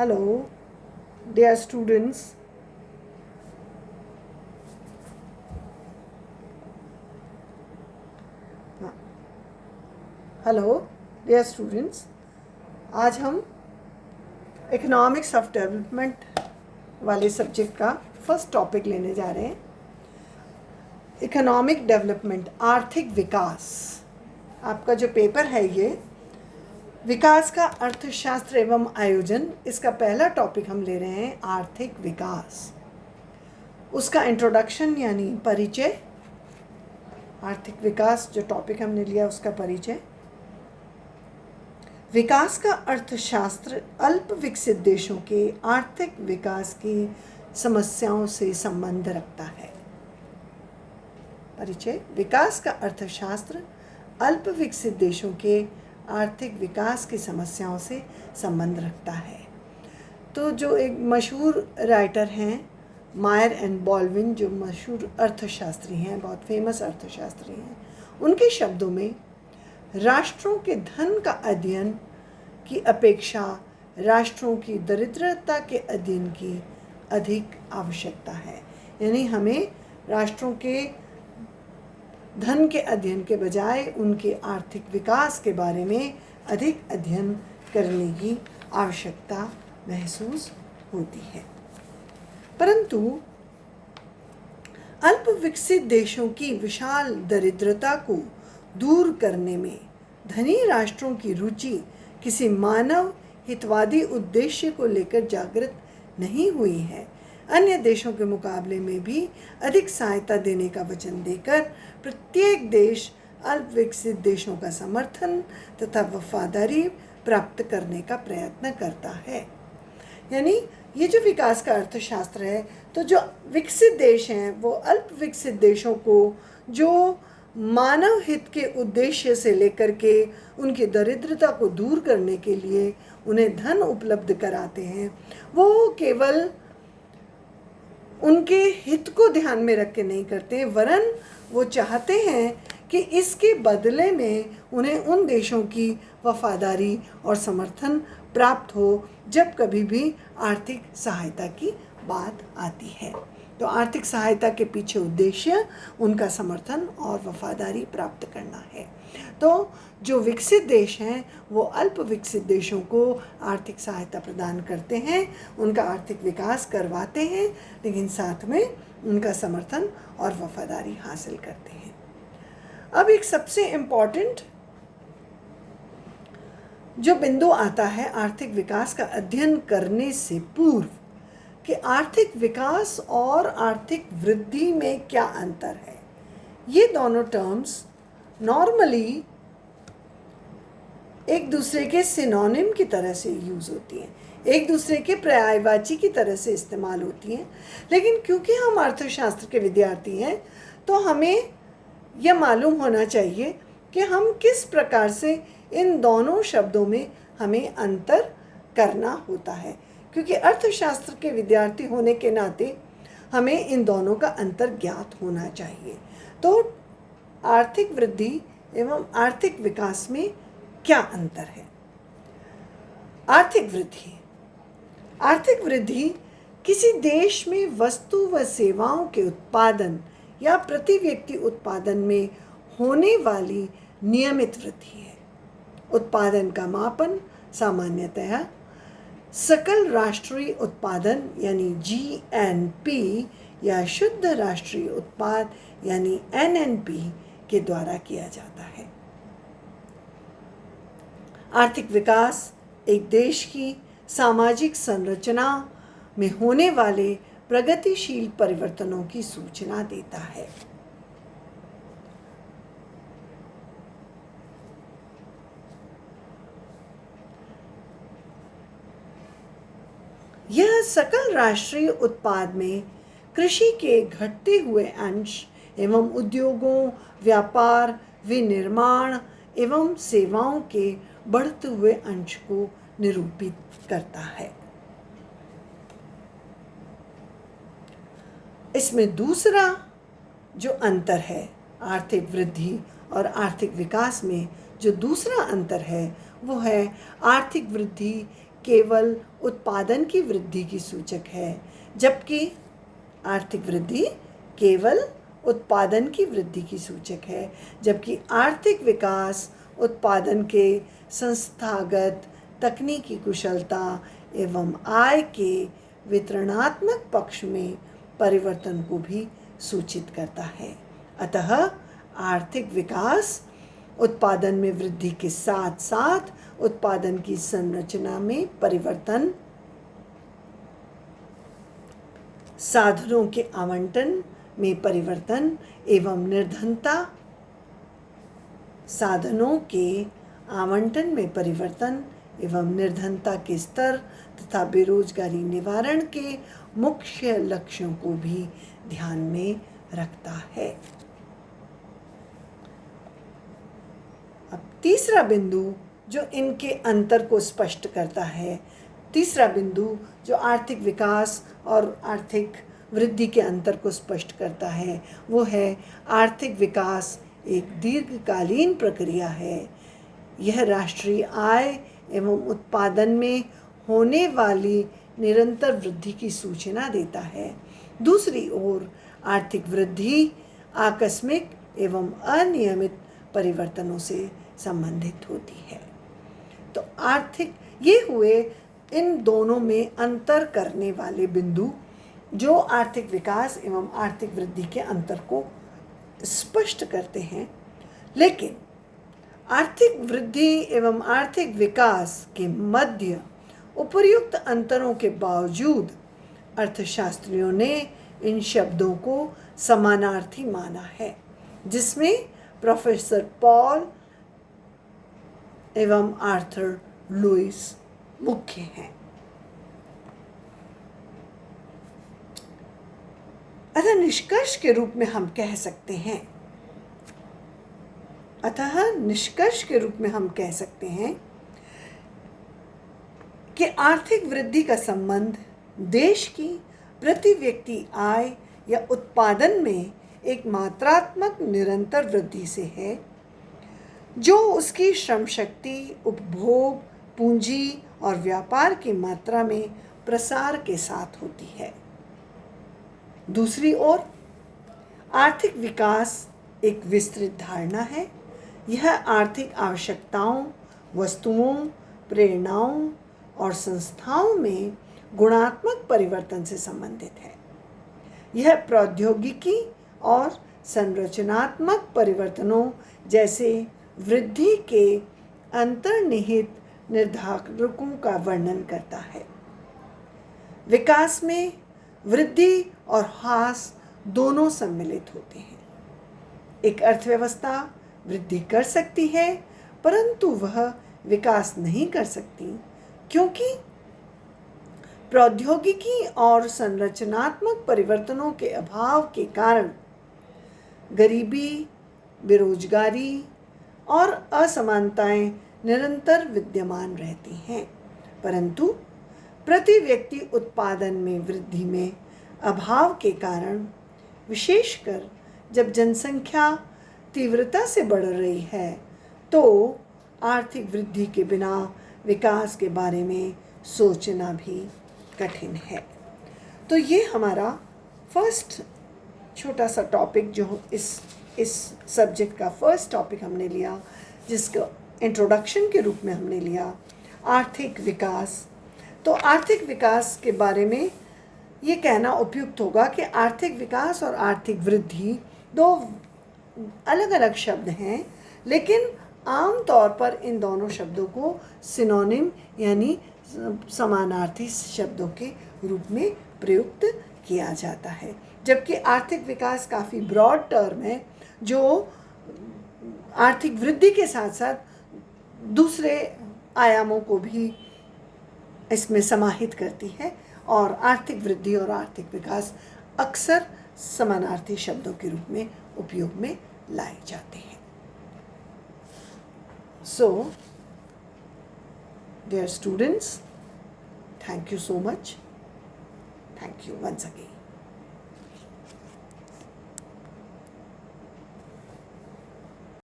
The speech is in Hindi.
Hello, dear students. Hello dear students, आज हम इकोनॉमिक्स ऑफ डेवलपमेंट वाले सब्जेक्ट का फर्स्ट टॉपिक लेने जा रहे हैं। इकोनॉमिक डेवलपमेंट, आर्थिक विकास। आपका जो पेपर है ये विकास का अर्थशास्त्र एवं आयोजन, इसका पहला टॉपिक हम ले रहे हैं आर्थिक विकास। उसका इंट्रोडक्शन यानी परिचय, आर्थिक विकास जो टॉपिक हमने लिया उसका परिचय। विकास का अर्थशास्त्र अल्प विकसित देशों के आर्थिक विकास की समस्याओं से संबंध रखता है। परिचय, विकास का अर्थशास्त्र अल्प विकसित देशों के आर्थिक विकास की समस्याओं से संबंध रखता है। तो जो एक मशहूर राइटर हैं मायर एंड बॉल्विन, जो मशहूर अर्थशास्त्री हैं, बहुत फेमस अर्थशास्त्री हैं, उनके शब्दों में राष्ट्रों के धन का अध्ययन की अपेक्षा राष्ट्रों की दरिद्रता के अध्ययन की अधिक आवश्यकता है। यानी हमें राष्ट्रों के धन के अध्ययन के बजाय उनके आर्थिक विकास के बारे में अधिक अध्ययन करने की आवश्यकता महसूस होती है। परंतु अल्प विकसित देशों की विशाल दरिद्रता को दूर करने में धनी राष्ट्रों की रुचि किसी मानव हितवादी उद्देश्य को लेकर जागृत नहीं हुई है। अन्य देशों के मुकाबले में भी अधिक सहायता देने का वचन देकर प्रत्येक देश अल्प विकसित देशों का समर्थन तथा वफादारी प्राप्त करने का प्रयत्न करता है। यानी ये जो विकास का अर्थशास्त्र है, तो जो विकसित देश हैं वो अल्प विकसित देशों को जो मानव हित के उद्देश्य से लेकर के उनकी दरिद्रता को दूर करने के लिए उन्हें धन उपलब्ध कराते हैं, वो केवल उनके हित को ध्यान में रख के नहीं करते हैं, वरन वो चाहते हैं कि इसके बदले में उन्हें उन देशों की वफादारी और समर्थन प्राप्त हो जब कभी भी आर्थिक सहायता की बात आती है। तो आर्थिक सहायता के पीछे उद्देश्य उनका समर्थन और वफादारी प्राप्त करना है। तो जो विकसित देश हैं वो अल्प विकसित देशों को आर्थिक सहायता प्रदान करते हैं, उनका आर्थिक विकास करवाते हैं, लेकिन साथ में उनका समर्थन और वफादारी हासिल करते हैं। अब एक सबसे इम्पॉर्टेंट जो बिंदु आता है आर्थिक विकास का अध्ययन करने से पूर्व कि आर्थिक विकास और आर्थिक वृद्धि में क्या अंतर है। ये दोनों टर्म्स नॉर्मली एक दूसरे के सिनोनिम की तरह से यूज़ होती हैं, एक दूसरे के पर्यायवाची की तरह से इस्तेमाल होती हैं, लेकिन क्योंकि हम अर्थशास्त्र के विद्यार्थी हैं तो हमें यह मालूम होना चाहिए कि हम किस प्रकार से इन दोनों शब्दों में हमें अंतर करना होता है, क्योंकि अर्थशास्त्र के विद्यार्थी होने के नाते हमें इन दोनों का अंतर ज्ञात होना चाहिए। तो आर्थिक वृद्धि एवं आर्थिक विकास में क्या अंतर है। आर्थिक वृद्धि किसी देश में वस्तु व सेवाओं के उत्पादन या प्रति व्यक्ति उत्पादन में होने वाली नियमित वृद्धि है। उत्पादन का मापन सामान्यतः सकल राष्ट्रीय उत्पादन यानी जीएनपी या शुद्ध राष्ट्रीय उत्पाद यानी एनएनपी के द्वारा किया जाता है। आर्थिक विकास एक देश की सामाजिक संरचना में होने वाले प्रगतिशील परिवर्तनों की सूचना देता है। यह सकल राष्ट्रीय उत्पाद में कृषि के घटते हुए अंश एवं उद्योगों, व्यापार, विनिर्माण एवं सेवाओं के बढ़ते हुए अंश को निरूपित करता है। इसमें दूसरा जो अंतर है आर्थिक वृद्धि और आर्थिक विकास में, जो दूसरा अंतर है वो है आर्थिक वृद्धि केवल उत्पादन की वृद्धि की सूचक है, जबकि आर्थिक वृद्धि केवल उत्पादन की वृद्धि की सूचक है, जबकि आर्थिक विकास उत्पादन के संस्थागत, तकनीकी कुशलता एवं आय के वितरणात्मक पक्ष में परिवर्तन को भी सूचित करता है। अतः आर्थिक विकास उत्पादन में वृद्धि के साथ साथ उत्पादन की संरचना में परिवर्तन, साधनों के आवंटन में परिवर्तन एवं निर्धनता, साधनों के आवंटन में परिवर्तन एवं निर्धनता के स्तर तथा बेरोजगारी निवारण के मुख्य लक्ष्यों को भी ध्यान में रखता है। अब तीसरा बिंदु जो इनके अंतर को स्पष्ट करता है, तीसरा बिंदु जो आर्थिक विकास और आर्थिक वृद्धि के अंतर को स्पष्ट करता है, वो है आर्थिक विकास एक दीर्घकालीन प्रक्रिया है। यह राष्ट्रीय आय एवं उत्पादन में होने वाली निरंतर वृद्धि की सूचना देता है। दूसरी ओर आर्थिक वृद्धि आकस्मिक एवं अनियमित परिवर्तनों से संबंधित होती है। तो आर्थिक, ये हुए इन दोनों में अंतर करने वाले बिंदु जो आर्थिक विकास एवं आर्थिक वृद्धि के अंतर को स्पष्ट करते हैं। लेकिन आर्थिक वृद्धि एवं आर्थिक विकास के मध्य उपर्युक्त अंतरों के बावजूद अर्थशास्त्रियों ने इन शब्दों को समानार्थी माना है, जिसमें प्रोफेसर पॉल एवं आर्थर लुईस मुख्य हैं। अतः निष्कर्ष के रूप में हम कह सकते हैं कि आर्थिक वृद्धि का संबंध देश की प्रति व्यक्ति आय या उत्पादन में एक मात्रात्मक निरंतर वृद्धि से है, जो उसकी श्रम शक्ति, उपभोग, पूंजी और व्यापार की मात्रा में प्रसार के साथ होती है। दूसरी ओर आर्थिक विकास एक विस्तृत धारणा है। यह आर्थिक आवश्यकताओं, वस्तुओं, प्रेरणाओं और संस्थाओं में गुणात्मक परिवर्तन से संबंधित है। यह प्रौद्योगिकी और संरचनात्मक परिवर्तनों जैसे वृद्धि के अंतर्निहित निर्धारकों का वर्णन करता है। विकास में वृद्धि और ह्रास दोनों सम्मिलित होते हैं। एक अर्थव्यवस्था वृद्धि कर सकती है, परंतु वह विकास नहीं कर सकती, क्योंकि प्रौद्योगिकी और संरचनात्मक परिवर्तनों के अभाव के कारण गरीबी, बेरोजगारी और असमानताएं निरंतर विद्यमान रहती हैं। परंतु प्रति व्यक्ति उत्पादन में वृद्धि में अभाव के कारण, विशेषकर जब जनसंख्या तीव्रता से बढ़ रही है, तो आर्थिक वृद्धि के बिना विकास के बारे में सोचना भी कठिन है। तो ये हमारा फर्स्ट छोटा सा टॉपिक, जो इस सब्जेक्ट का फर्स्ट टॉपिक हमने लिया, जिसका इंट्रोडक्शन के रूप में हमने लिया आर्थिक विकास। तो आर्थिक विकास के बारे में ये कहना उपयुक्त होगा कि आर्थिक विकास और आर्थिक वृद्धि दो अलग अलग शब्द हैं, लेकिन आम तौर पर इन दोनों शब्दों को सिनोनिम यानी समानार्थी शब्दों के रूप में प्रयुक्त किया जाता है। जबकि आर्थिक विकास काफ़ी ब्रॉड टर्म है, जो आर्थिक वृद्धि के साथ साथ दूसरे आयामों को भी इसमें समाहित करती है, और आर्थिक वृद्धि और आर्थिक विकास अक्सर समानार्थी शब्दों के रूप में उपयोग में लाए जाते हैं। So, dear students, thank you so much. Thank you once again.